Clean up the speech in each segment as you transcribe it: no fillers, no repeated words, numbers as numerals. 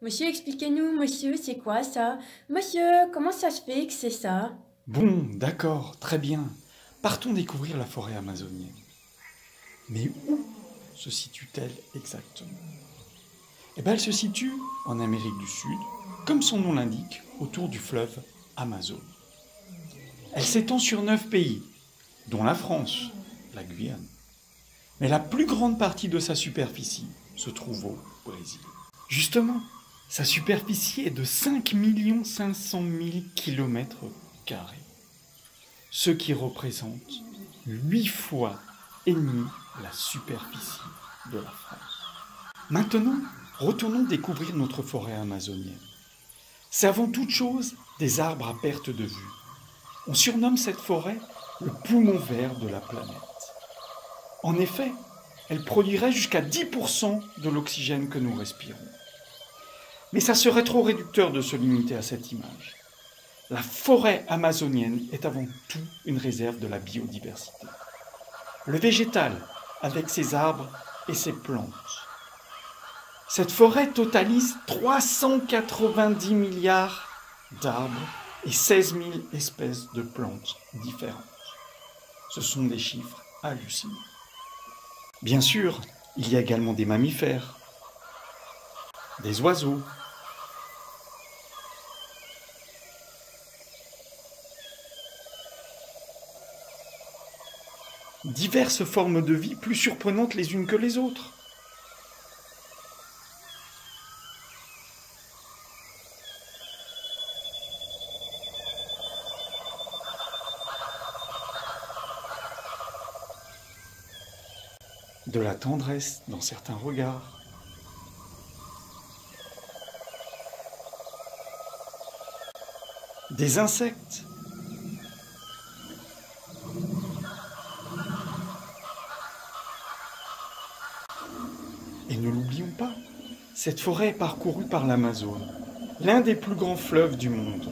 Monsieur, expliquez-nous, monsieur, c'est quoi ça? Monsieur, comment ça se fait que c'est ça? Bon, d'accord, très bien. Partons découvrir la forêt amazonienne. Mais où se situe-t-elle exactement? Eh bien, elle se situe en Amérique du Sud, comme son nom l'indique, autour du fleuve Amazone. Elle s'étend sur 9 pays, dont la France, la Guyane. Mais la plus grande partie de sa superficie se trouve au Brésil. Justement, sa superficie est de 5 500 000 km², ce qui représente 8 fois et demi la superficie de la France. Maintenant, retournons découvrir notre forêt amazonienne. C'est avant toute chose des arbres à perte de vue. On surnomme cette forêt le poumon vert de la planète. En effet, elle produirait jusqu'à 10% de l'oxygène que nous respirons. Mais ça serait trop réducteur de se limiter à cette image. La forêt amazonienne est avant tout une réserve de la biodiversité. Le végétal, avec ses arbres et ses plantes. Cette forêt totalise 390 milliards d'arbres et 16 000 espèces de plantes différentes. Ce sont des chiffres hallucinants. Bien sûr, il y a également des mammifères, des oiseaux, diverses formes de vie plus surprenantes les unes que les autres. De la tendresse dans certains regards, des insectes, et ne l'oublions pas, cette forêt est parcourue par l'Amazone, l'un des plus grands fleuves du monde.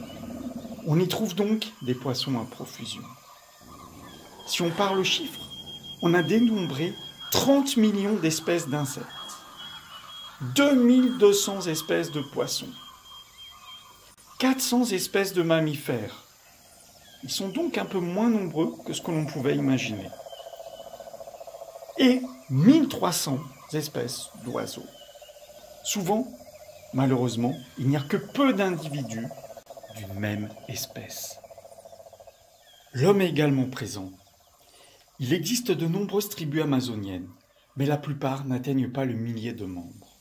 On y trouve donc des poissons à profusion. Si on parle chiffres, on a dénombré 30 millions d'espèces d'insectes, 2200 espèces de poissons, 400 espèces de mammifères. Ils sont donc un peu moins nombreux que ce que l'on pouvait imaginer. Et 1300 espèces d'oiseaux. Souvent, malheureusement, il n'y a que peu d'individus d'une même espèce. L'homme est également présent. Il existe de nombreuses tribus amazoniennes, mais la plupart n'atteignent pas le millier de membres.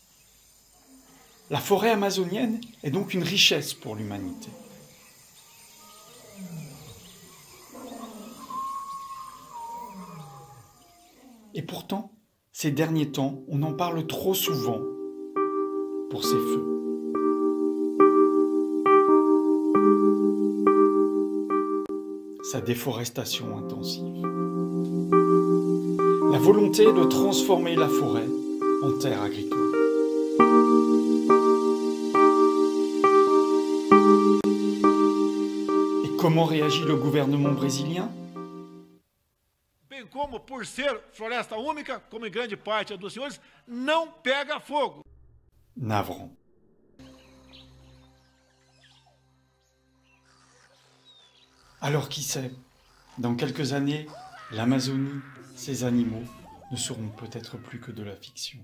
La forêt amazonienne est donc une richesse pour l'humanité. Et pourtant, ces derniers temps, on en parle trop souvent pour ces feux. Sa déforestation intensive. La volonté de transformer la forêt en terre agricole. Et comment réagit le gouvernement brésilien? Bem como, por ser floresta úmica, como em grande parte dos senhores, não pega fogo. Navrant. Alors qui sait, dans quelques années, l'Amazonie, ses animaux, ne seront peut-être plus que de la fiction.